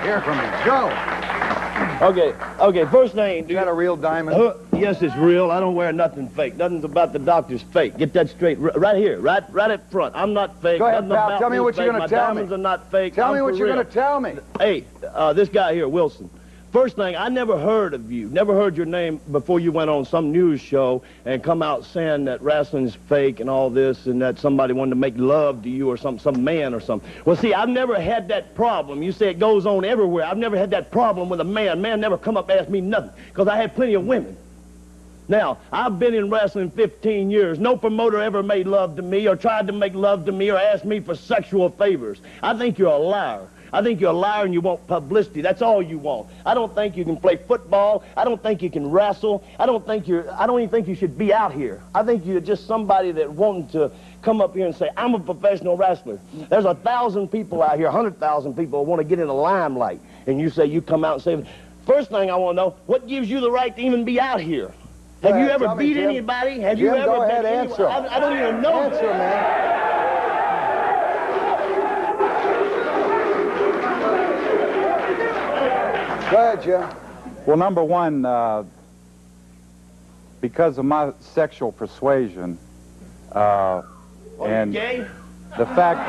hear from you. Go. Okay, first thing... Is that a real diamond? Yes, it's real. I don't wear nothing fake. Nothing's about the doctor's fake. Get that straight. Right here, right up front. I'm not fake. Go ahead, pal. Tell me what you're going to tell me. My diamonds are not fake. Tell me what you're going to tell me. Hey, this guy here, Wilson. First thing, I never heard of you, never heard your name before you went on some news show and come out saying that wrestling's fake and all this and that somebody wanted to make love to you or some man or something. Well, see, I've never had that problem. You say it goes on everywhere. I've never had that problem with a man. Man never come up and ask me nothing because I had plenty of women. Now, I've been in wrestling 15 years. No promoter ever made love to me or tried to make love to me or asked me for sexual favors. I think you're a liar. I think you're a liar and you want publicity. That's all you want. I don't think you can play football. I don't think you can wrestle. I don't even think you should be out here. I think you're just somebody that wanting to come up here and say, I'm a professional wrestler. There's 1,000 people out here, 100,000 people who want to get in the limelight. And you say, you come out and say, first thing I want to know, what gives you the right to even be out here? Have you ever beat anybody? Have you ever go ahead, answer. I don't even know. Answer, man. Go ahead, Jim. Well, number one, because of my sexual persuasion, and gay? the fact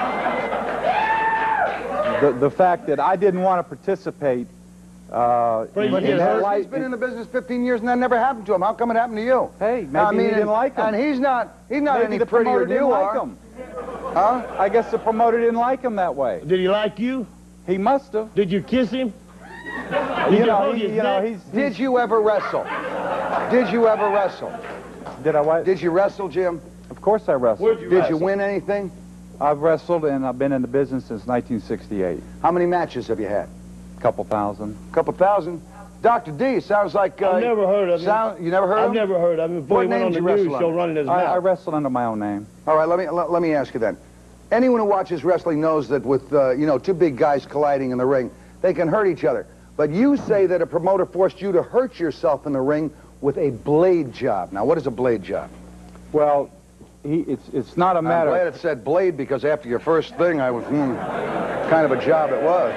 that I didn't want to participate. But he's been in the business 15 years and that never happened to him. How come it happened to you? Hey, maybe he didn't like him. And he's not maybe any prettier than you are. Huh? I guess the promoter didn't like him that way. Did he like you? He must have. Did you kiss him? Did you ever wrestle? Did you ever wrestle? Did I what? Did you wrestle, Jim? Of course I wrestled. Did you win anything? I've wrestled and I've been in the business since 1968. How many matches have you had? Couple thousand. Couple thousand? Dr. D, sounds like... I've never heard of him. You never heard of him? I've never heard of him. Before he went on the news show running his mouth. I wrestled under my own name. All right, let me ask you then. Anyone who watches wrestling knows that with, two big guys colliding in the ring, they can hurt each other. But you say that a promoter forced you to hurt yourself in the ring with a blade job. Now, what is a blade job? Well, it's not a matter... I'm glad it said blade because after your first thing, I was, kind of a job it was.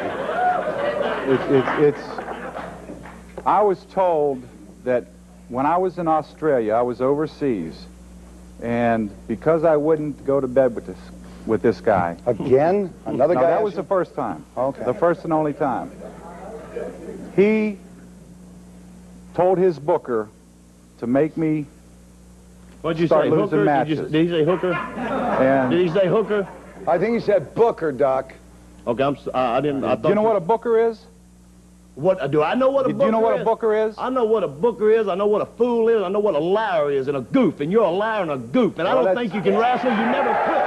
I was told that when I was in Australia, I was overseas, and because I wouldn't go to bed with this guy... Again? Another guy? No, that was the first time. Okay. The first and only time. He told his booker to make me What'd you start say, losing hooker? matches. Did he say hooker? And Did he say hooker? I think he said booker, Doc. Okay, I thought... Do you know what a booker is? What, do I know what a booker is? Do you know what a booker is? I know what a booker is, I know what a fool is, I know what a liar is, and a goof, and you're a liar and a goof, and I don't think you can wrestle, you never quit.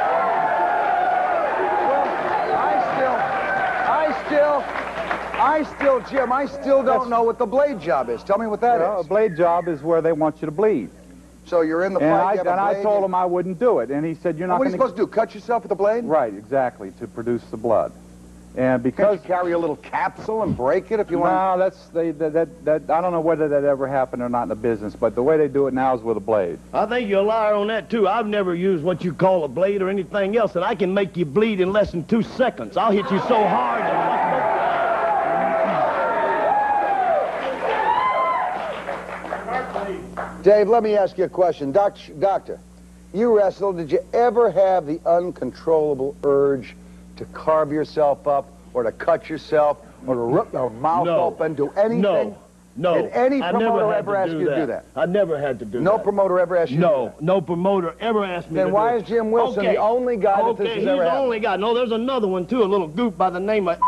Jim, I still don't know what the blade job is. Tell me what that is. A blade job is where they want you to bleed. So you're in the fight, And I told him I wouldn't do it, and he said, you're not What are going you supposed to do, cut yourself with the blade? Right, exactly, to produce the blood. And because... Can't you carry a little capsule and break it if you want? No, I don't know whether that ever happened or not in the business, but the way they do it now is with a blade. I think you're a liar on that, too. I've never used what you call a blade or anything else, and I can make you bleed in less than 2 seconds. I'll hit you so hard that... Dave, let me ask you a question. Doctor, you wrestled. Did you ever have the uncontrollable urge to carve yourself up or to cut yourself or to rip your mouth open, do anything? No. Did any promoter ever ask you to do that? I never had to do that. No promoter ever asked you to do that? No promoter ever asked me to do that. Then why is Jim Wilson the only guy that this has ever happened? He's the only guy. No, there's another one, too, a little goof by the name of...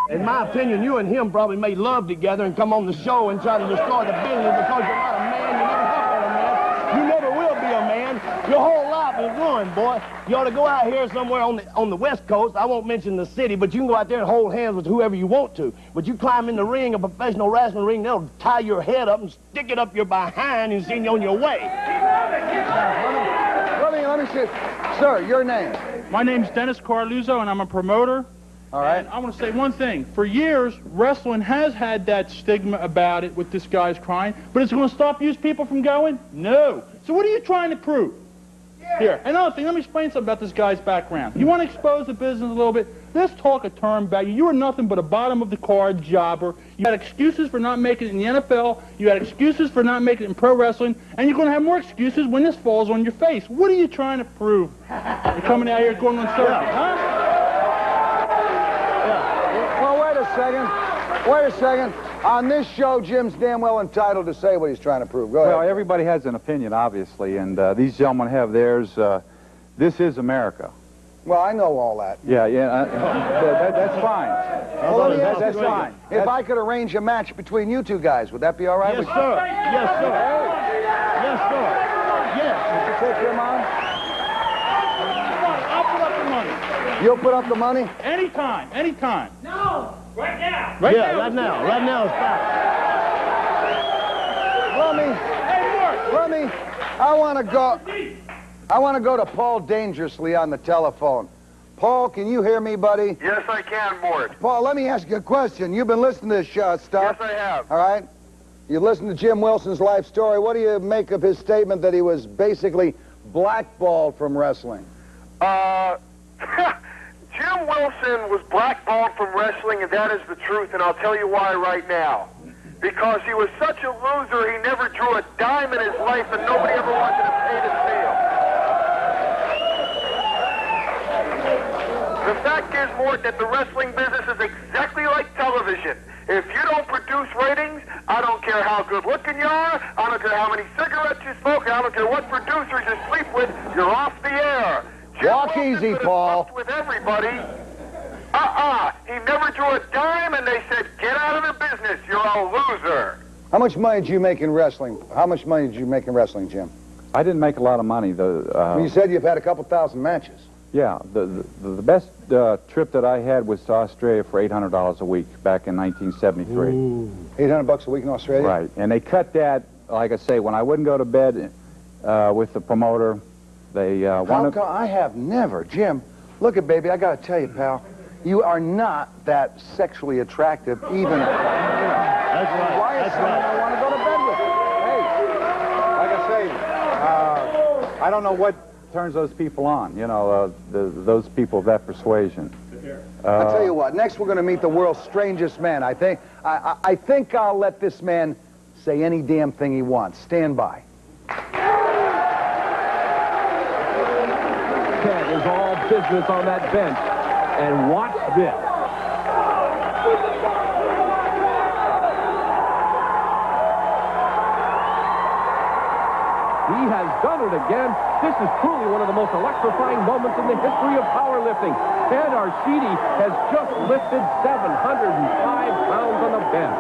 In my opinion, you and him probably made love together and come on the show and try to destroy the business because you're not a man. You never have been a man. You never will be a man. Your whole life is ruined, boy. You ought to go out here somewhere on the West Coast. I won't mention the city, but you can go out there and hold hands with whoever you want to. But you climb in the ring, a professional wrestling ring, they'll tie your head up and stick it up your behind and send you on your way. Let me see. Sir, your name? My name's Dennis Carluzzo, and I'm a promoter. All right. And I want to say one thing. For years, wrestling has had that stigma about it with this guy's crying, but it's going to stop you people from going? No. So what are you trying to prove? Here, another thing, let me explain something about this guy's background. You want to expose the business a little bit? Let's talk a term about you. You were nothing but a bottom-of-the-card jobber. You had excuses for not making it in the NFL. You had excuses for not making it in pro wrestling. And you're going to have more excuses when this falls on your face. What are you trying to prove? You're coming out here going on circuit, huh? Well, wait a second. Wait a second. On this show, Jim's damn well entitled to say what he's trying to prove. Go ahead. Well, everybody has an opinion, obviously, and these gentlemen have theirs. This is America. Well, I know all that. Yeah, that's fine. Well, let me ask That's you fine. something. If I could arrange a match between you two guys, would that be all right? Yes, sir. Yes, sir. Yes, sir. Yes. Would you take him on? I'll put up the money. You'll put up the money? Anytime, anytime. No! Right now! Right now. Right now. Right now it's fine. Rummy, I want to go to Paul Dangerously on the telephone. Paul, can you hear me, buddy? Yes, I can, Mort. Paul, let me ask you a question. You've been listening to this stuff. Yes, I have. All right? You listened to Jim Wilson's life story. What do you make of his statement that he was basically blackballed from wrestling? Jim Wilson was blackballed from wrestling, and that is the truth, and I'll tell you why right now. Because he was such a loser, he never drew a dime in his life, and nobody ever wanted to pay to see him. The fact is, Mort, that the wrestling business is exactly like television. If you don't produce ratings, I don't care how good looking you are, I don't care how many cigarettes you smoke, I don't care what producers you sleep with, you're off the air. Jim Walk Wilson easy, could have Paul. fucked with everybody. He never drew a dime, and they said, get out of the business, you're a loser. How much money did you make in wrestling? How much money did you make in wrestling, Jim? I didn't make a lot of money, though. You said you've had a couple thousand matches. Yeah, the best trip that I had was to Australia for $800 a week back in 1973. Ooh. $800 a week in Australia? Right, and they cut that, like I say, when I wouldn't go to bed with the promoter, they wanted... How come I have never, Jim, look at baby, I gotta tell you, pal, you are not that sexually attractive, even... That's right. Why is That's someone right. I want to go to bed with? Hey, like I say, I don't know what turns those people on, you know, those people of that persuasion. I'll tell you what, next we're going to meet the world's strangest man. I think I'll let this man say any damn thing he wants. Stand by. Ted is all business on that bench. And watch this. He has done it again. This is truly one of the most electrifying moments in the history of powerlifting. Ted Arshidi has just lifted 705 pounds on the bench.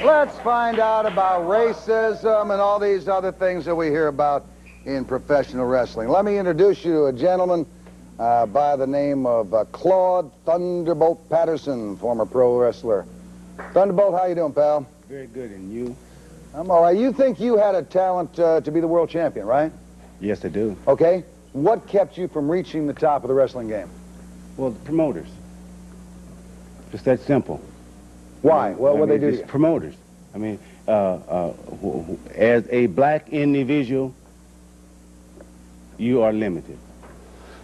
Let's find out about racism and all these other things that we hear about in professional wrestling. Let me introduce you to a gentleman by the name of Claude Thunderbolt Patterson, former pro wrestler. Thunderbolt, how you doing, pal? Very good, and you? I'm all right. You think you had a talent to be the world champion, right? Yes, I do. Okay. What kept you from reaching the top of the wrestling game? Well, the promoters. Just that simple. Why? What would they do to you? Promoters. I mean, as a black individual, you are limited.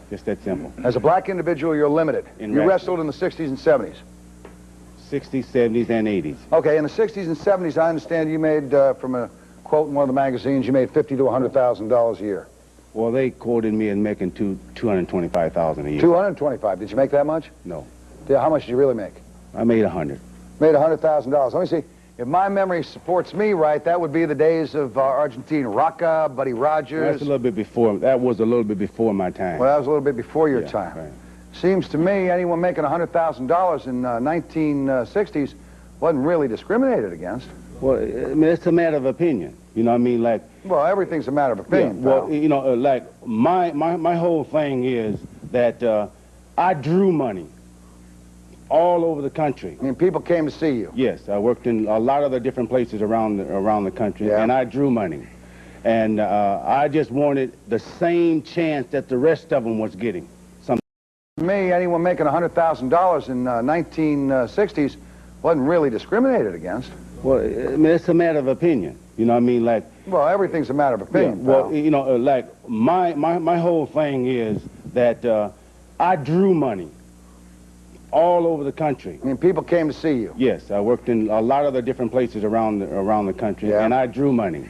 Just that simple. As a black individual, you're limited. You wrestled in the 60s and 70s. 60s, 70s, and 80s. Okay, in the 60s and 70s, I understand you made, from a quote in one of the magazines, you made $50,000 to $100,000 a year. Well, they quoted me as making $225,000 a year. 225. Did you make that much? No. How much did you really make? I made 100. Made $100,000. Let me see. If my memory supports me right, that would be the days of Argentine Rocca, Buddy Rogers. That's a little bit before. That was a little bit before my time. Well, that was a little bit before your time. Right. Seems to me anyone making $100,000 in 1960s wasn't really discriminated against. Well, I mean, it's a matter of opinion. You know what I mean? Like. Well, everything's a matter of opinion. Yeah, well, you know, like my whole thing is that I drew money all over the country. I mean, people came to see you. Yes, I worked in a lot of the different places around the country, Yeah. and I drew money. And I just wanted the same chance that the rest of them was getting. Me, anyone making $100,000 in 1960s wasn't really discriminated against. Well, I mean, it's a matter of opinion. You know what I mean? Like, well, everything's a matter of opinion. Yeah, well, pal. you know, like my whole thing is that I drew money all over the country. I mean, people came to see you. Yes, I worked in a lot of the different places around the country, Yeah. and I drew money.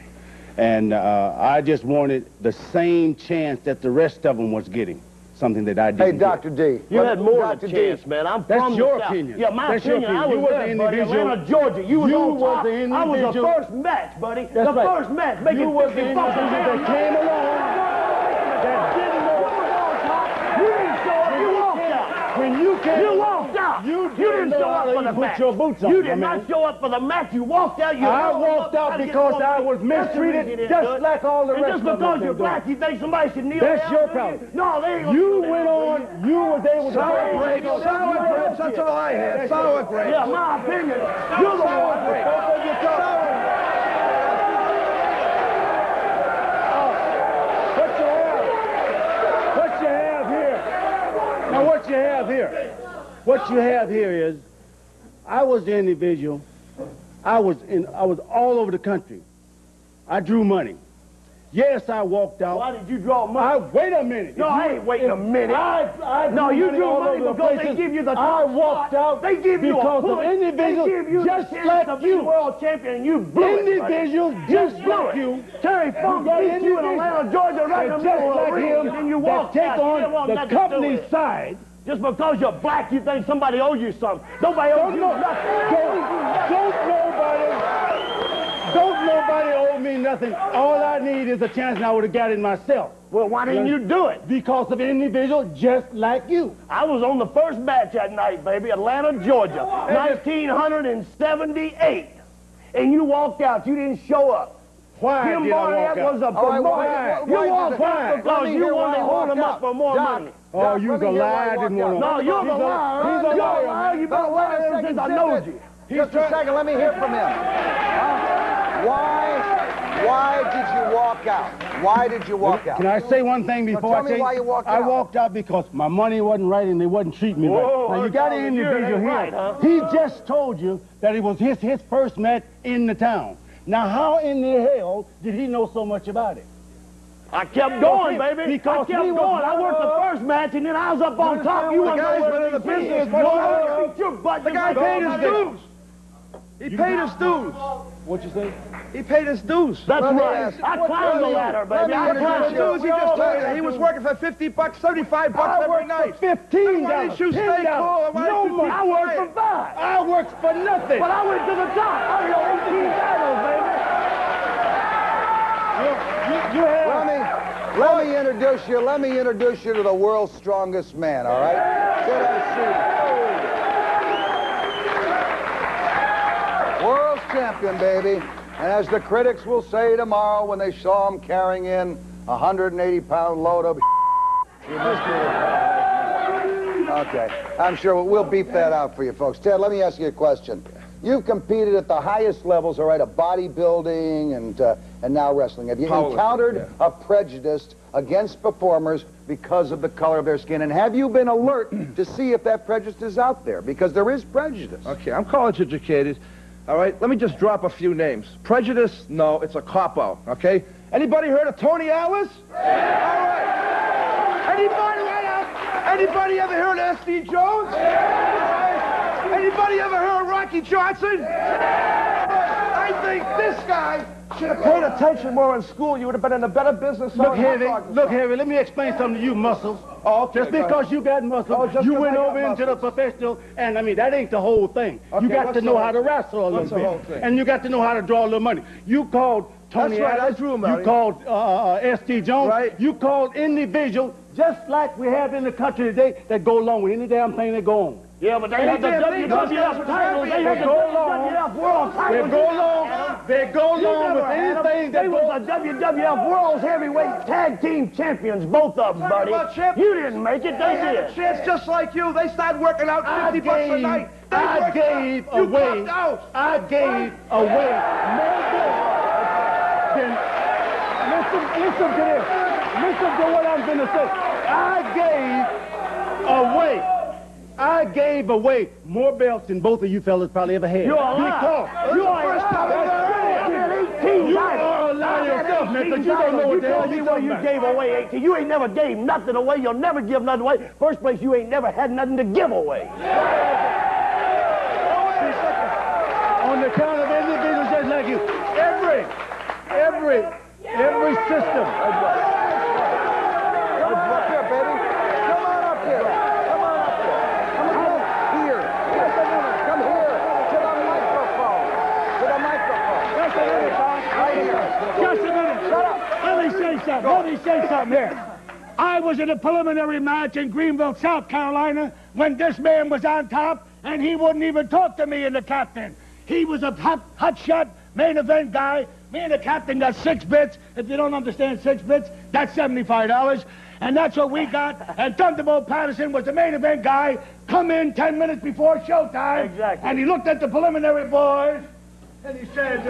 And I just wanted the same chance that the rest of them was getting. Something that I didn't Hey, Dr. D. You had more Dr. than a chance, man. I'm That's from your the South. opinion. Yeah, my That's your opinion. I opinion. was You was there, the buddy. individual. Atlanta, Georgia. You was on top. the I was the individual. first match, buddy. That's the right. first match. Making You was the 50 bucks an individual hour. that came along. That didn't know. You didn't show up. You walked out. When you came, You walked out. You didn't didn't show know up how for to the put match. your boots on, You did my not man. show up for the match. You walked out. You I held walked up, out tried to get because on I me. was That's the reason mistreated you didn't just do it. like all the And rest just of them because have you're been black, you think somebody should kneel That's down your to problem. you? No, they ain't gonna You kneel went down on, to you. you was able to Sour say- grapes, sour grapes, that's all I had. Sour grapes. Yeah, my opinion. You're the Sour one. grapes. What you have here is, I was the individual. I was all over the country. I drew money. Yes, I walked out. Why did you draw money? Wait a minute. No, I ain't waiting a minute. No, you drew money because they give you the top I walked spot. out They give you because a of push. individuals They give you just the chance like to be you. world champion, and you blew it, buddy. Individuals You just blew like it. you. Terry Funk got beat you in individuals Atlanta, Georgia, right in the that middle just of the like ring, him and then you that walked take out. You didn't on want the nothing to do company's with it. side. Just because you're black, you think somebody owes you something. Nobody owes you nothing. Don't nobody owe me nothing. All I need is a chance, and I would have got it myself. Well, why didn't you do it? Because of an individual just like you. I was on the first match that night, baby, Atlanta, Georgia, 1978. And you walked out. You didn't show up. Why Him did I boy, walk that out? was a All right, promoter. You walked out because you wanted to hold him up for more money. Oh, you the liar didn't want to. No, you're the liar. He's a You're liar. a liar. You better lie ever since I knowed you. Just a second, let me hear from him. Why did you walk out? Why did you walk out? Can I say one thing before tell me why you walked I out. walked out because my money wasn't right and they wasn't treating me Whoa, right. Now, you got an you're individual here. right, huh? He just told you that it was his first match in the town. Now, how in the hell did he know so much about it? I kept going, baby. Because I kept he going. was- I worked the first match, and then I was up on top. You The weren't guy's nowhere been in to the be seen. business No, for I long. beat your butt. The guy just paid like his all dues. He paid his dues. What you say? He paid his dues. That's Let me right. ask- I climbed the ladder, baby. I He paid climbed his dues. He just told you. He was working for 50 bucks, 75 bucks every night. $15. Why didn't you stay cool? Why No didn't you money. I worked for 5. I worked for nothing. But I went to the top. I got 18 titles, baby. You have. Let me introduce you to the world's strongest man, all right? Sit and see. World's champion, baby. And as the critics will say tomorrow when they saw him carrying in a 180-pound load of Okay, I'm sure we'll beep that out for you folks. Ted, let me ask you a question. You've competed at the highest levels, all right, of bodybuilding and now wrestling. Have you encountered a prejudice against performers because of the color of their skin? And have you been alert to see if that prejudice is out there? Because there is prejudice. Okay, I'm college educated. All right, let me just drop a few names. Prejudice? No, it's a cop-out, okay? Anybody heard of Tony Atlas? Yeah. All right. Anybody ever heard of S.D. Jones? Yeah. Anybody ever heard of Rocky Johnson? Yeah. I think this guy should have paid attention more in school. You would have been in a better business. Look, Harry, let me explain something to you, muscles. Oh, okay, just because you got muscles, just you 'cause went I got over into the muscles. professional, and I mean, that ain't the whole thing. Okay, you got what's to know the how whole to thing? wrestle a What's the little whole bit. thing? And you got to know how to draw a little money. You called Tony That's right, I Adams, drew him you out. called S.T. Jones, Right. you called individual, just like we have in the country today, that go along with any damn thing that go on. Yeah, but they had the WWF titles. They had the WWF World titles. They go along with anything that They was the WWF World's Heavyweight Tag Team Champions, both of them, buddy. about champions. You didn't make it, they They had a did. chance just like you. They started working out 50 bucks a night. I gave away more than listen to this. Listen to what I'm going to say. I gave away more belts than both of you fellas probably ever had. You are lying. You are a liar yourself, man, because you don't know what the hell you're talking about. You gave away 18. You ain't never gave nothing away. You'll never give nothing away. First place, you ain't never had nothing to give away. On the count of individuals just like you, every system. Come on up here, baby. Come on up here. Come on up here. Come here. Just a minute. Come here. To the microphone. To the microphone. Just a minute, Bob. Right here. Just a minute. Shut up. Let me say something here. I was in a preliminary match in Greenville, South Carolina, when this man was on top, and he wouldn't even talk to me and the captain. He was a hot shot main event guy. Me and the captain got 6 bits. If you don't understand 6 bits, that's $75. And that's what we got. And Thunderbolt Patterson was the main event guy. Come in 10 minutes before showtime. Exactly. And he looked at the preliminary boys, and he said,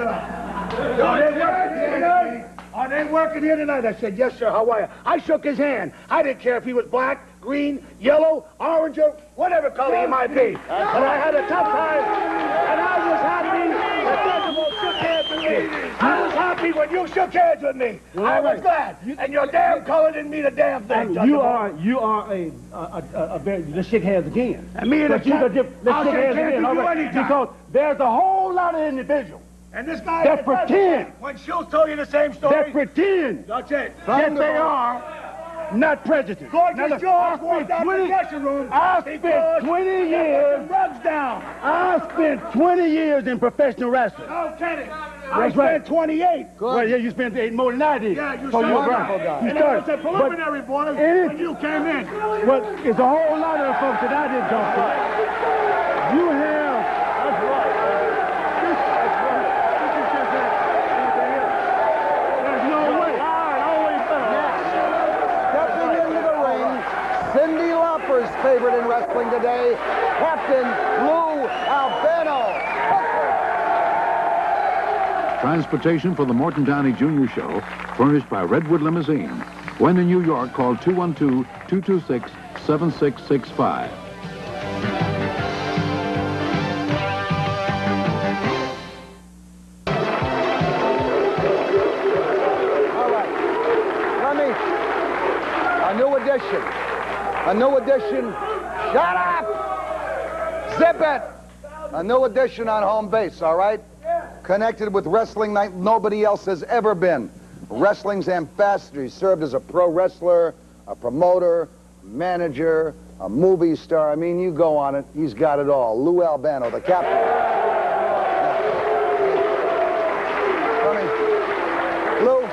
are they working here tonight? I said, yes, sir. How are you? I shook his hand. I didn't care if he was black, green, yellow, orange, or whatever color he might be. But I had a tough time, and I was happy that Thunderbolt shook hands with me. I was happy when you shook hands with me. I was glad. And your damn color didn't mean a damn thing, Thunderbolt. You are a very, let's shake hands again. And me and the captain, let's shake hands again, all right? Because there's a whole lot of individuals. And this guy that pretend. When Schultz told you the same story. That pretend. That's it. That they are not prejudiced. Gorgeous George walked out the dressing room. I spent 20 years. Rugs down. I spent 20 years in professional wrestling. Oh, Kenny. I spent 28. Good. Well, yeah, you spent 8 more than I did. Yeah, you started. Wonderful guy. And it was a preliminary, boys, when you came in. Well, it's a whole lot of folks that I didn't talk to. You have. That's right. Cindy Lauper's favorite in wrestling today, Captain Lou Albano. Transportation for the Morton Downey Jr. Show, furnished by Redwood Limousine. When in New York, call 212-226-7665. All right. A new edition. Shut up! Zip it! A new edition on home base, all right? Connected with wrestling like nobody else has ever been. Wrestling's ambassador. He served as a pro wrestler, a promoter, manager, a movie star. I mean, you go on it. He's got it all. Lou Albano, the captain. Lou,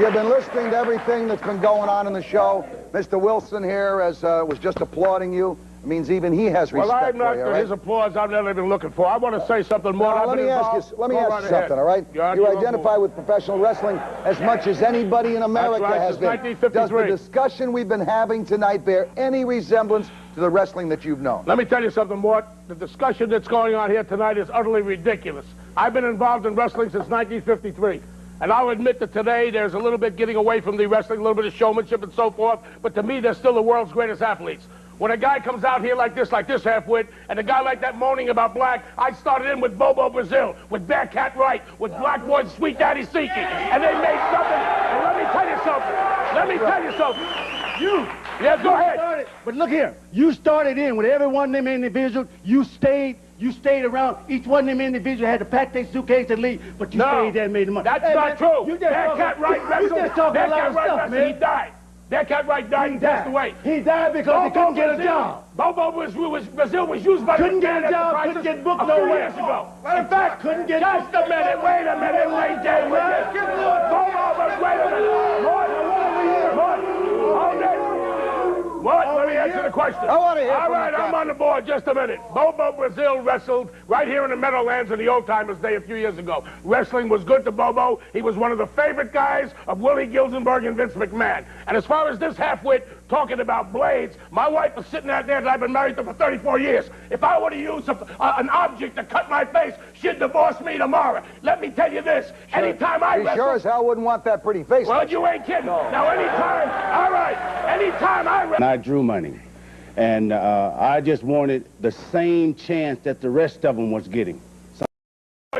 you've been listening to everything that's been going on in the show. Mr. Wilson here was just applauding you. It means even he has respect I'm not for you, for right? his applause. I've never been looking for. I want to say something more. Let me ask you something, all right? You identify with professional wrestling as much as anybody in America has been. 1953. Does the discussion we've been having tonight bear any resemblance to the wrestling that you've known? Let me tell you something, Mort. The discussion that's going on here tonight is utterly ridiculous. I've been involved in wrestling since 1953. And I'll admit that today there's a little bit getting away from the wrestling, a little bit of showmanship and so forth, but to me, they're still the world's greatest athletes. When a guy comes out here like this half-wit, and a guy like that moaning about black, I started in with Bobo Brazil, with Bearcat Wright, with Black Boy and Sweet Daddy Seeking, and they made something. And let me tell you something. Yeah, go ahead. But look here, you started in with every one of them individuals. You stayed around. Each one of them individuals had to pack their suitcase and leave, but you stayed there and made the money. That's not true. Bearcat Wright wrestled. You just talking a lot of stuff, man. He died. Bearcat Wright died and passed away. He died because he couldn't get a job. Bobo Brazil was used by couldn't get a job, couldn't get booked nowhere. Years ago. Matter of fact, couldn't get. Just a minute, wait a minute, wait there. Wait a minute. What? Let me answer the question. I want to hear. All right, I'm on the board. Just a minute. Bobo Brazil wrestled right here in the Meadowlands in the Old Timers Day a few years ago. Wrestling was good to Bobo. He was one of the favorite guys of Willie Gilzenberg and Vince McMahon. And as far as this half-wit, talking about blades. My wife was sitting out there and I've been married to for 34 years. If I were to use an object to cut my face, she'd divorce me tomorrow. Let me tell you this. Sure. Anytime I wrestle... She sure as hell wouldn't want that pretty face. Well, you ain't kidding. No. Now, anytime... All right. Anytime I wrestle... I drew money. And I just wanted the same chance that the rest of them was getting.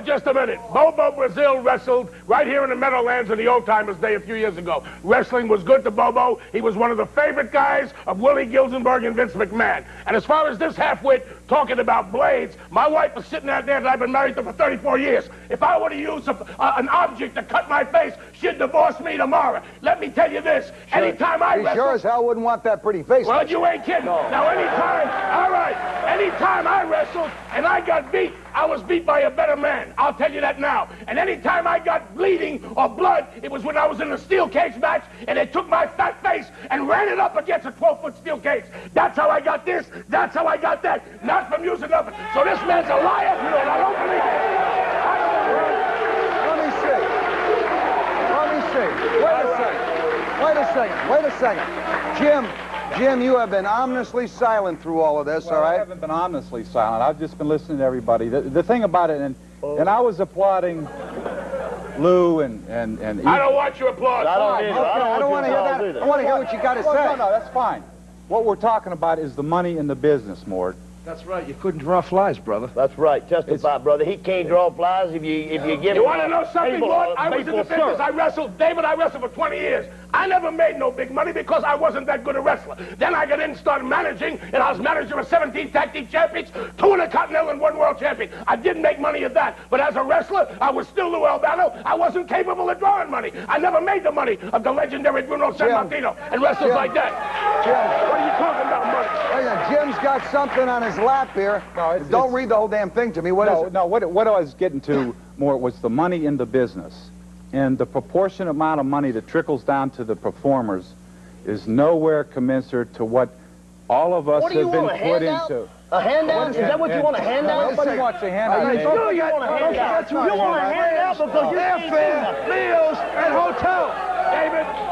Just a minute. Bobo Brazil wrestled right here in the Meadowlands in the Old Timers Day a few years ago. Wrestling was good to Bobo. He was one of the favorite guys of Willie Gilzenberg and Vince McMahon. And as far as this halfwit talking about blades, my wife was sitting out there and I've been married to for 34 years. If I were to use an object to cut my face, she'd divorce me tomorrow. Let me tell you this. Sure. Anytime I wrestle... She sure as hell wouldn't want that pretty face. Well, you ain't kidding. No. Now, anytime... All right. Anytime I wrestled and I got beat, I was beat by a better man. I'll tell you that now. And anytime I got bleeding or blood, it was when I was in a steel cage match and they took my fat face and ran it up against a 12-foot steel cage. That's how I got this. That's how I got that. Not from using nothing. So this man's a liar, and I don't believe it. Let me see. Wait a second. Jim, you have been ominously silent through all of this, well, all right? I haven't been ominously silent. I've just been listening to everybody. The thing about it, and I was applauding Lou and I don't want your applause. I don't want to hear that. I want to hear what you got to say. No, that's fine. What we're talking about is the money in the business, Mort. That's right. You couldn't draw flies, brother. That's right. Testify, brother. He can't draw flies if you give him... You want to know something, Lord? I was in the business. I wrestled. David, I wrestled for 20 years. I never made no big money because I wasn't that good a wrestler. Then I got in and started managing, and I was manager of 17 tag team champions, 2 Intercontinental and 1 world champion. I didn't make money at that. But as a wrestler, I was still Lou Albano. I wasn't capable of drawing money. I never made the money of the legendary Bruno Sammartino and wrestlers like that. Jim, what are you talking about, money? Jim's got something on his lap here. No, don't read the whole damn thing to me. What is it? No, what I was getting to, Mort, was the money in the business. And the proportionate amount of money that trickles down to the performers is nowhere commensurate to what all of us have been put into. A handout? Is that what you want, a handout? Nobody wants a handout. You want a handout. You want a handout because you airfare, meals, and hotel.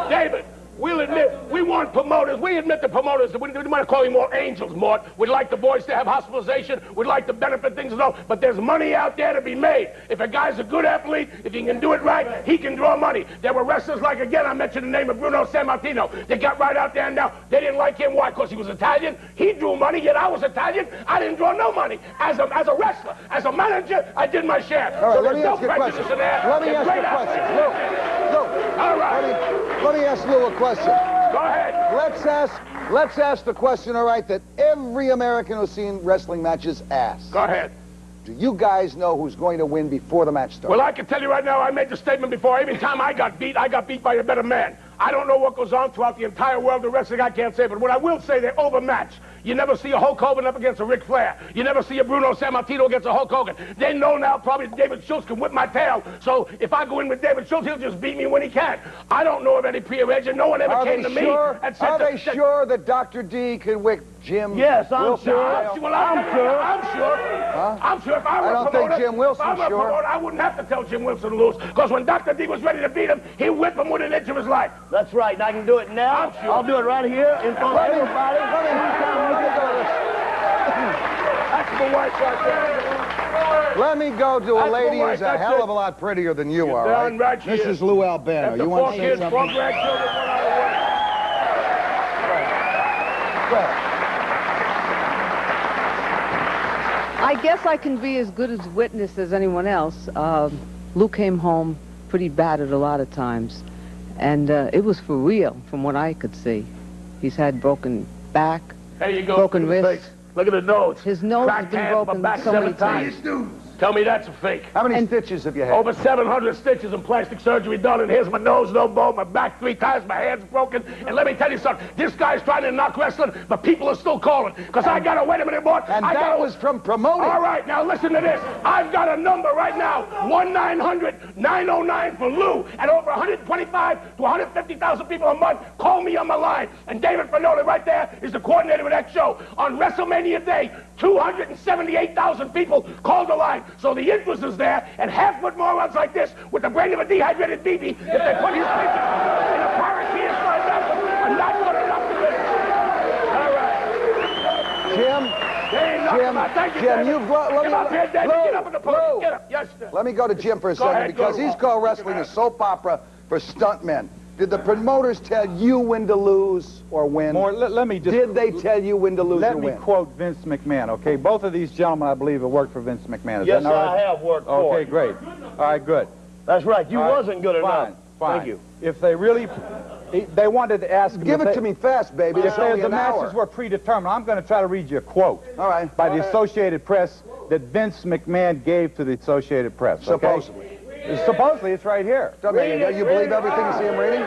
David, we'll admit, we want promoters. We admit the promoters. We want to call you more angels, Mort. We'd like the boys to have hospitalization. We'd like to benefit things and all. But there's money out there to be made. If a guy's a good athlete, if he can do it right, he can draw money. There were wrestlers like, again, I mentioned the name of Bruno Sammartino. They got right out there and now they didn't like him. Why? Because he was Italian. He drew money, yet I was Italian. I didn't draw no money. As a wrestler, as a manager, I did my share. All right, so let me there's ask no you a prejudice question. in there. Let me ask you a question. Lou, all right. Let me ask Lou a question. Go ahead. Let's ask the question, all right, that every American who's seen wrestling matches asks. Go ahead. Do you guys know who's going to win before the match starts? Well, I can tell you right now, I made the statement before. Every time I got beat by a better man. I don't know what goes on throughout the entire world of wrestling. I can't say, but what I will say, they're overmatched. You never see a Hulk Hogan up against a Ric Flair. You never see a Bruno Sammartino against a Hulk Hogan. They know now probably David Schultz can whip my tail. So if I go in with David Schultz, he'll just beat me when he can. I don't know of any prearrangement. No one ever came to me and said... Are they sure that Dr. D can whip Jim? Yes, I'm sure. I'm sure. Huh? I'm sure if I were I don't think Jim Wilson's sure. Promoter, I wouldn't have to tell Jim Wilson to lose. Because when Dr. D was ready to beat him, he'd whip him with an inch of his life. That's right, and I can do it now. I'm sure. I'll do it right here in front of everybody. That's the wife right there. Let me go to a lady who's a hell of a lot prettier than you are, right? This is Lou Albano. You want to say something? Four grandchildren, one out of I guess I can be as good as witness as anyone else. Lou came home pretty battered a lot of times, and it was for real from what I could see. He's had broken back, there you go. broken wrists. Look at the nose. His nose has been broken so many times. Tell me that's a fake. How many stitches have you had? Over 700 stitches and plastic surgery done, and here's my nose, no bone, my back 3 times, my hand's broken. And let me tell you something, this guy's trying to knock wrestling, but people are still calling. Because I got to, wait a minute, Mort. And that was from promoting. All right, now listen to this. I've got a number right now, 1-900-909 for Lou, and over 125 to 150,000 people a month call me on my line. And David Fernoli right there is the coordinator of that show. On WrestleMania Day, 278,000 people called the line. So the interest is there, and half-foot morons like this, with the brain of a dehydrated BB, if they put his picture in a parakeet like that, are not good enough to win. Let me go to Jim for a second, because he's called wrestling a soap opera for stuntmen. Did the promoters tell you when to lose or win? Let me just... Did they tell you when to lose or win? Let me quote Vince McMahon, okay? Both of these gentlemen, I believe, have worked for Vince McMahon. Is yes, that right? I have worked for Okay, him. great. All right, good. That's right. You wasn't good enough. Fine. Thank you. If they really... They wanted to ask him... Give it to me fast, baby. If the matches were predetermined, I'm going to try to read you a quote. All right. By the Associated Press that Vince McMahon gave to the Associated Press. Supposedly. Okay? Supposedly, it's right here. You believe everything you see him reading?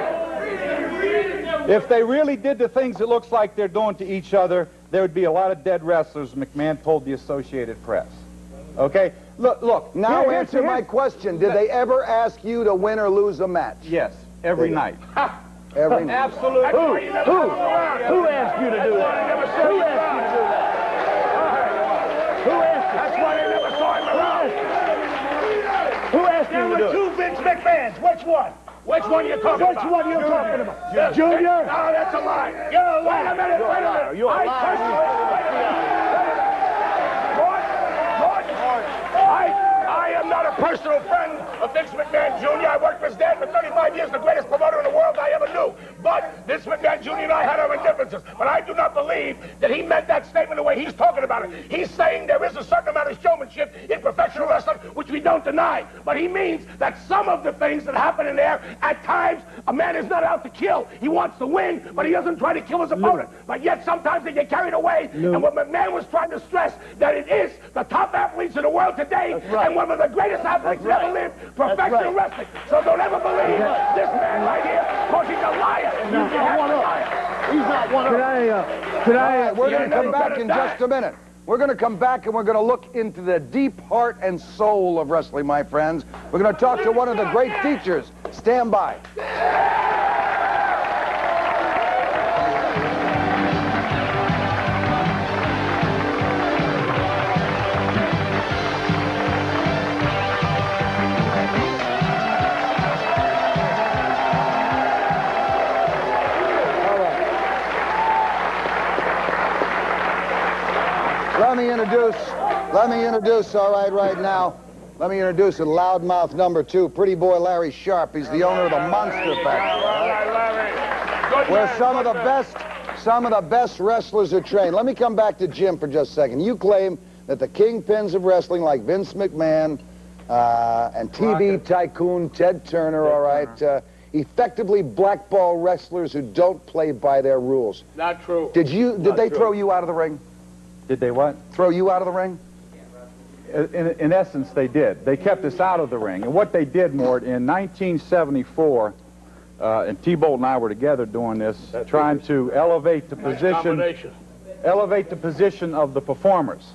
If they really did the things it looks like they're doing to each other, there would be a lot of dead wrestlers, McMahon told the Associated Press. Okay? Look. Now answer my question. Did they ever ask you to win or lose a match? Yes, every night. Every night. Absolutely. Who asked you to do that? Who asked you to do that? Who asked you? That's why they never saw him around. Who asked you to do it? There were two Vince McMahons. Which one? Which one are you talking about? Which one are you talking about? Junior? No, that's a lie. You're a liar. Wait a minute. You're a liar. I am not a personal friend of Vince McMahon Jr. I worked for his dad for 35 years, the greatest promoter in the world I ever knew. But Vince McMahon Jr. and I had our differences. But I do not believe that he meant that statement the way he's talking about it. He's saying there is a certain amount of showmanship in professional wrestling, which we don't deny. But he means that some of the things that happen in there, at times, a man is not out to kill. He wants to win, but he doesn't try to kill his opponent. But yet sometimes they get carried away. And what McMahon was trying to stress, that it is the top athletes in the world today, and one of the greatest athletes that ever lived, professional wrestling. So don't ever believe this man right here, because he's a liar. He's not one of us. He's not one of us. We're going to come back in just a minute. We're going to come back and we're going to look into the deep heart and soul of wrestling, my friends. We're going to talk to one of the great teachers. Stand by. Let me introduce, all right now. Let me introduce a loudmouth number 2, pretty boy Larry Sharp. He's the owner of the Monster Factory. Where some of the best wrestlers are trained. Let me come back to Jim for just a second. You claim that the kingpins of wrestling, like Vince McMahon and TV tycoon Ted Turner, all right, effectively blackball wrestlers who don't play by their rules. Not true. Did they throw you out of the ring? Did they what? Throw you out of the ring? In essence, they did. They kept us out of the ring. And what they did, Mort, in 1974, and T-Bolt and I were together doing this, trying to elevate the position of the performers,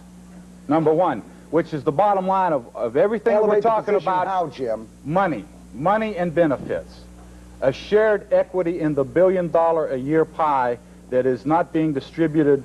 number one, which is the bottom line of everything we're talking about. How, Jim? Money and benefits. A shared equity in the billion-dollar-a-year pie that is not being distributed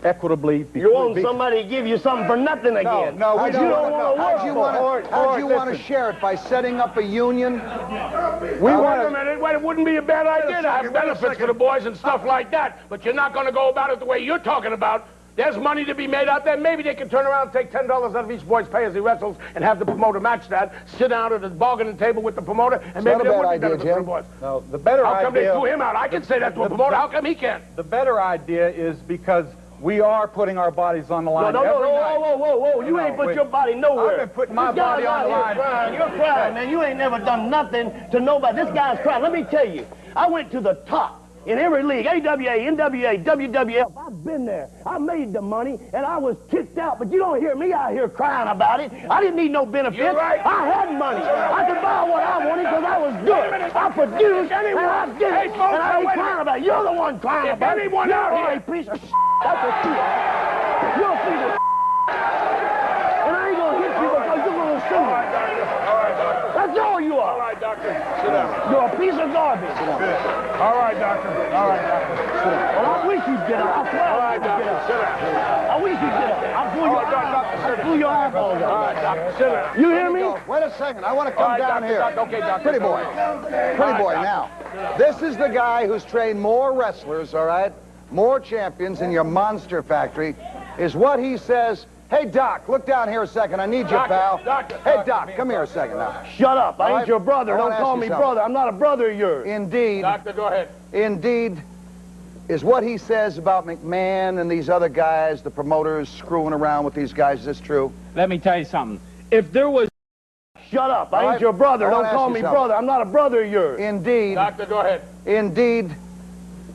equitably. You want somebody to give you something for nothing again. No, we don't want to How'd you want to share it? By setting up a union? Wait a minute. It wouldn't be a bad idea to have benefits for the boys and stuff like that. But you're not going to go about it the way you're talking about. There's money to be made out there. Maybe they can turn around and take $10 out of each boy's pay as he wrestles and have the promoter match that. Sit down at the bargaining table with the promoter, and maybe there would be benefits for the boys. No, the better idea... How come they threw him out? I can say that to a promoter. How come he can't? The better idea is because we are putting our bodies on the line every night. Whoa. You ain't put your body nowhere. I've been putting my body on the line. You're crying, man. You ain't never done nothing to nobody. This guy's crying. Let me tell you, I went to the top in every league, AWA, NWA, WWF. I've been there. I made the money, and I was kicked out. But you don't hear me out here crying about it. I didn't need no benefits. You're right. I had money. I could buy what I wanted because I was good. I produced, and I did it. And I ain't crying about it. You're the one crying about it. If anyone out here... You piece of that's what you are. You're a piece of and I ain't going to hit you because you're going to sue me. All right, doctor. That's all you are. All right, doctor. Sit down. You're a piece of garbage. All right, doctor. All right, doctor. Sit down. Well, I wish you'd get up. I swear All right, doctor. Sit down. I wish you'd get up. I'll pull your eyeballs out. All right, doctor. Sit down. You hear me? Wait a second. I want to come down here. Okay, doctor. Pretty boy. Pretty boy, now. This is the guy who's trained more wrestlers, all right? More champions in your Monster Factory is what he says. Hey, Doc, look down here a second. I need you, pal. Hey, Doc, come here a second now. Shut up. I All ain't right? your brother. I Don't wanna call ask me you something. brother. I'm not a brother of yours. Indeed. Doctor, go ahead. Indeed, is what he says about McMahon and these other guys, the promoters screwing around with these guys, is this true? Let me tell you something. If there was... Shut up. I All ain't right? your brother. I Don't wanna call ask me you something. brother. I'm not a brother of yours. Indeed. Doctor, go ahead. Indeed,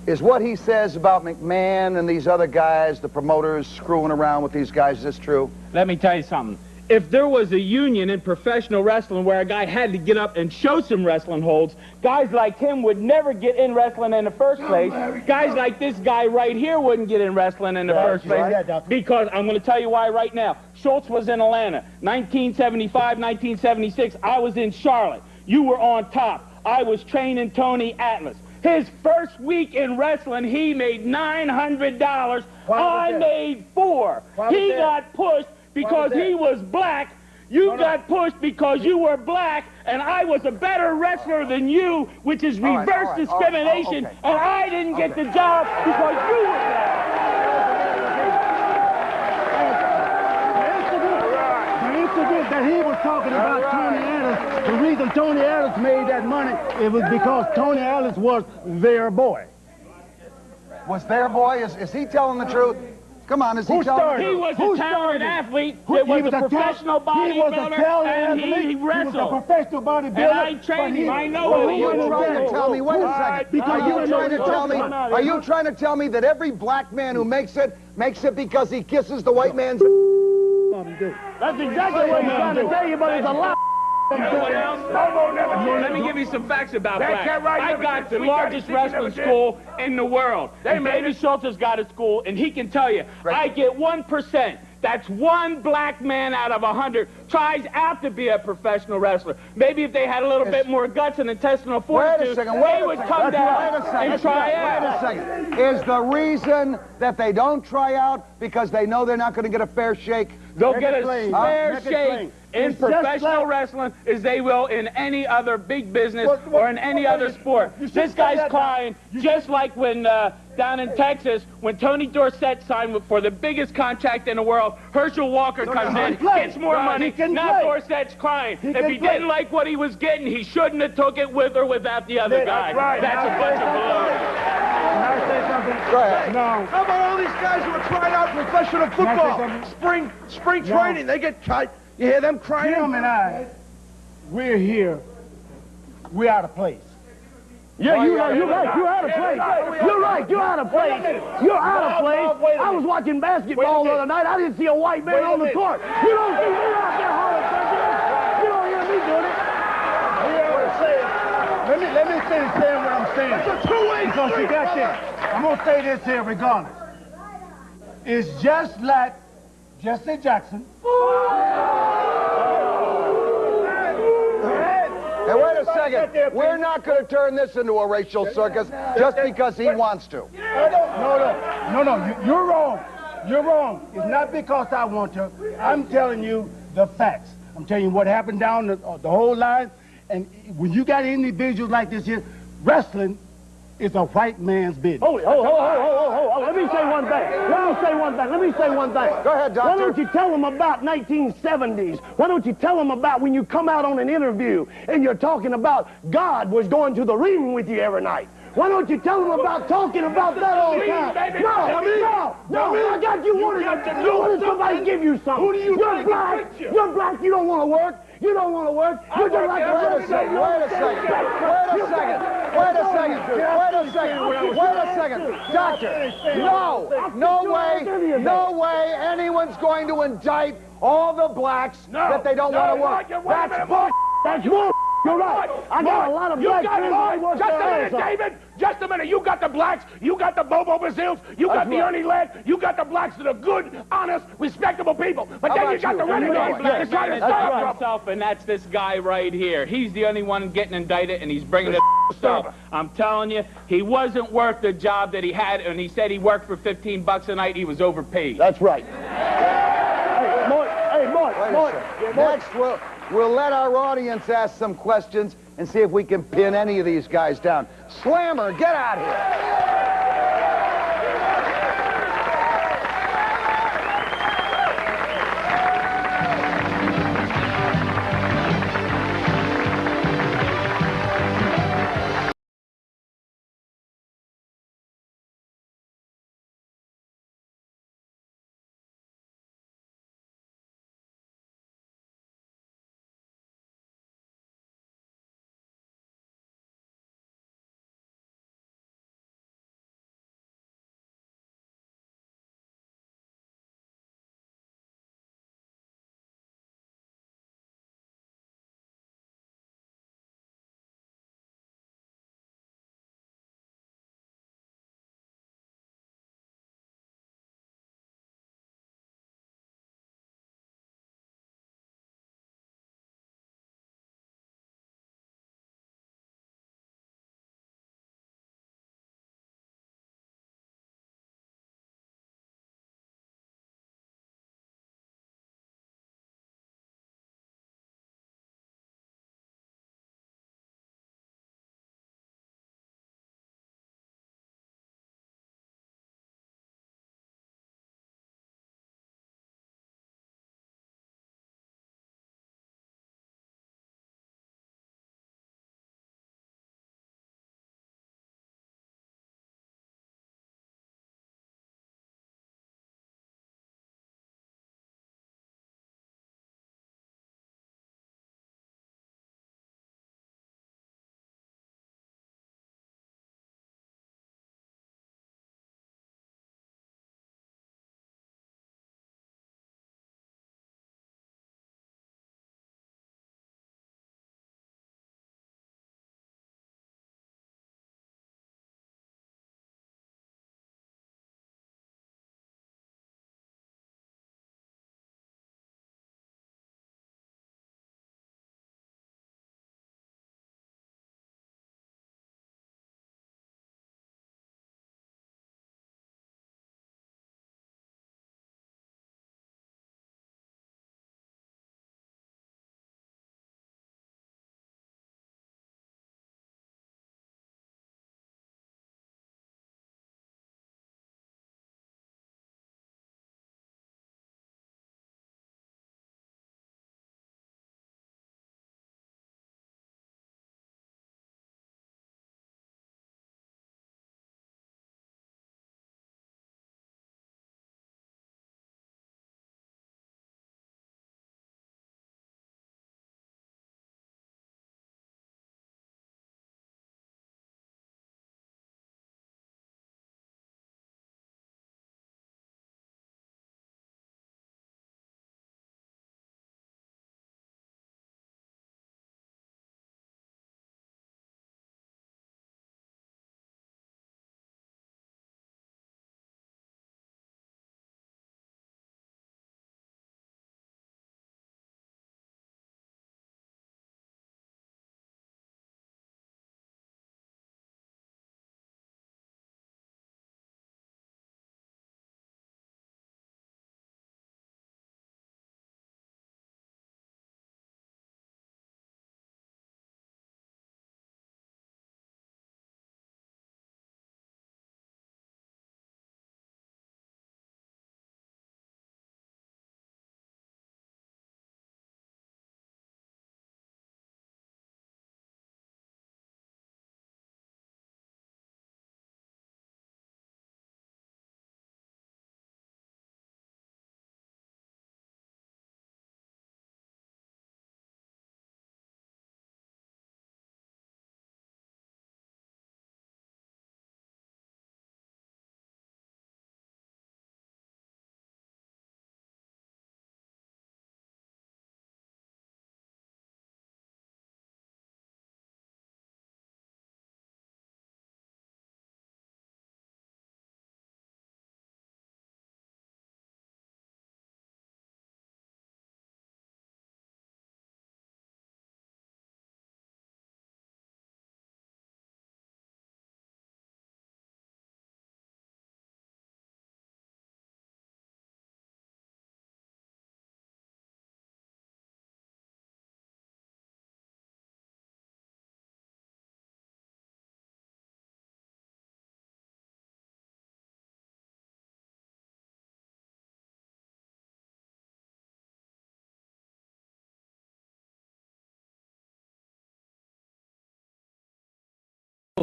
is what he says about McMahon and these other guys, the promoters screwing around with these guys, is this true? Let me tell you something. If there was a union in professional wrestling where a guy had to get up and show some wrestling holds, guys like him would never get in wrestling in the first place. Guys like this guy right here wouldn't get in wrestling in the first place. Because I'm going to tell you why right now. Schultz was in Atlanta. 1975, 1976, I was in Charlotte. You were on top. I was training Tony Atlas. His first week in wrestling, he made $900. I made $4. He got pushed because he was black. You got pushed because you were black, and I was a better wrestler than you, which is reverse discrimination, and I didn't get the job because you were black. The incident that he was talking about Tony Atlas, the reason Tony Atlas made that money, it was because Tony Atlas was their boy. Was their boy? Is he telling the truth? Come on, is he telling the truth? He was a talented athlete. He was a professional bodybuilder, and he wrestled. He was a professional bodybuilder. And I trained him. I know Are what he you was. trying to tell me? Wait a second. Are you trying to tell me that every black man who makes it because he kisses the white man's? That's exactly what he's trying to tell you, but it's a lie. Let me give you some facts about black. I got the largest wrestling school in the world. And Davey Schultz has got a school, and he can tell you, I get 1%. That's one black man out of 100 tries out to be a professional wrestler. Maybe if they had a little bit more guts and intestinal fortitude, they would come down and try out. Wait a second. Is the reason that they don't try out because they know they're not going to get a fair shake? They'll get a fair shake in professional wrestling as they will in any other big business or in any other sport. This guy's crying just like when down in Texas, when Tony Dorsett signed for the biggest contract in the world, Herschel Walker comes in, gets more money, now Dorsett's crying. If he didn't like what he was getting, he shouldn't have took it with or without the other guy. That's a bunch of baloney. Can I say something? Go ahead. No. How about all these guys who are trying out professional football? Spring training, they get cut. You hear them crying? Jim and I, we're here. We're out of place. Yeah, you're right. You're out of place. You're right. You're out of place. You're out of place. I was watching basketball the other night. I didn't see a white man on the court. You don't see me out there hollering president. You don't hear me doing it. Let me finish saying what I'm saying. It's a two-way Because you got this. I'm going to say this here regardless. It's just like Jesse Jackson. Hey, wait a second. We're not going to turn this into a racial circus just because he wants to. No, you're wrong. You're wrong. It's not because I want to. I'm telling you the facts. I'm telling you what happened down the whole line. And when you got individuals like this here, wrestling is a white man's business. Let me say one thing. Go ahead, Doctor. Why don't you tell them about 1970s? Why don't you tell them about when you come out on an interview and you're talking about God was going to the ring with you every night? Why don't you tell them about talking about that all the time? No, I got you wanted somebody give you something. You're black, you don't want to work. You don't want to work. You're just like Wait a second. Doctor, no way anyone's going to indict all the blacks that they don't want to work. That's bull. That's bull. You're right. I got a lot of black friends that work Just a minute, David. Just a minute. You got the blacks. You got the Bobo Bazils. You got the Ernie Ladd. You got the blacks that are good, honest, respectable people. But then you got the renegade blacks. Trying to stop himself, and that's this guy right here. He's the only one getting indicted, and he's bringing it up. I'm telling you, he wasn't worth the job that he had, and he said he worked for $15 a night. He was overpaid. That's right. Mort. Next, we'll let our audience ask some questions and see if we can pin any of these guys down. Slammer, get out here.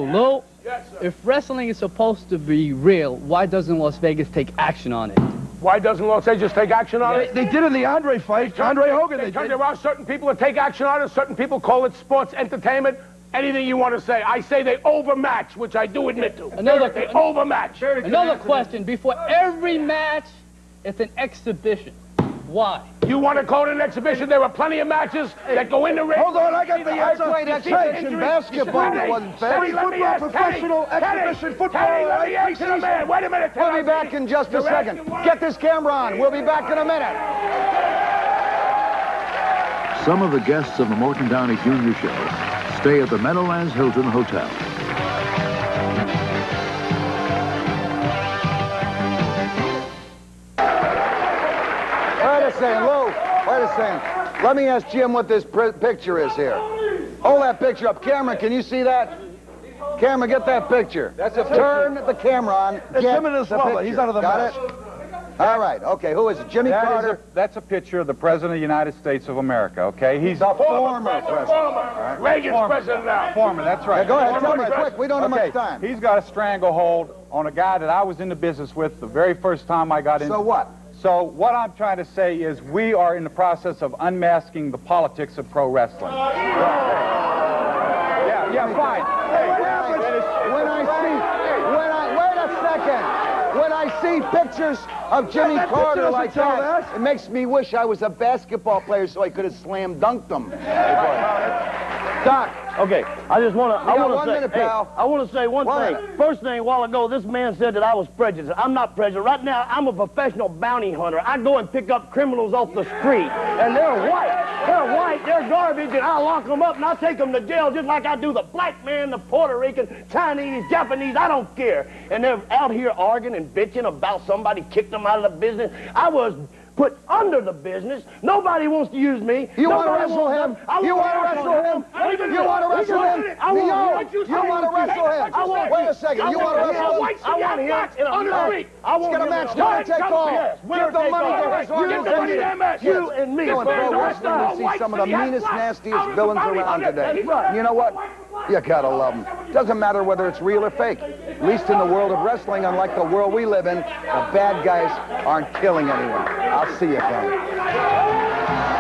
Lou, if wrestling is supposed to be real, why doesn't Las Vegas take action on it? Why doesn't Los Angeles take action on it? They did in the Andre fight. Andre Hogan, they did. There are certain people that take action on it. Certain people call it sports entertainment. Anything you want to say. I say they overmatch, which I do admit to. They overmatch. Another question. Before every match, it's an exhibition. Why? You want to call it an exhibition? There are plenty of matches that go in the ring. Hold on, I got the answer. I played exhibition basketball. It wasn't fair. Football, professional, exhibition football. Let me ask you, man. Wait a minute. We'll be back in just a second. Get this camera on. We'll be back in a minute. Some of the guests of the Morton Downey Jr. show stay at the Meadowlands Hilton Hotel. Wait a second, Lou. Wait a second. Let me ask Jim what this picture is here. Hold that picture up. Camera, can you see that? Camera, get that picture. That's a picture. Turn the camera on. It's Get him and his the mother. picture. He's out of the Got mess. it? All right. Okay, who is it? Jimmy Carter? That's a picture of the President of the United States of America, okay? He's the former president. Right. Reagan's president now. Former, that's right. Yeah, go ahead, tell me quick. We don't have much time. He's got a stranglehold on a guy that I was in the business with the very first time I got in. So what? So what I'm trying to say is we are in the process of unmasking the politics of pro wrestling. Yeah, fine. When I see pictures of Jimmy Carter like that, it makes me wish I was a basketball player so I could have slam dunked them. Doc, okay, I just want to. I want to say one thing. First thing, a while ago, this man said that I was prejudiced. I'm not prejudiced. Right now, I'm a professional bounty hunter. I go and pick up criminals off the street, and they're white. They're white. They're garbage, and I lock them up and I take them to jail just like I do the black man, the Puerto Rican, Chinese, Japanese. I don't care. And they're out here arguing and bitching about somebody kicked them out of the business. I was put under the business. Nobody wants to use me. You want to wrestle him? You want to wrestle him? You want to wrestle him? You want to wrestle him? Wait a second. You want to wrestle him? I want him on the street. Let's get a match. Winner take all. Give the money to you and me. Going pro wrestling to see some of the meanest, nastiest villains around today. You know what? You gotta love them. Doesn't matter whether it's real or fake. At least in the world of wrestling, unlike the world we live in, the bad guys aren't killing anyone. I'll see you, Ken.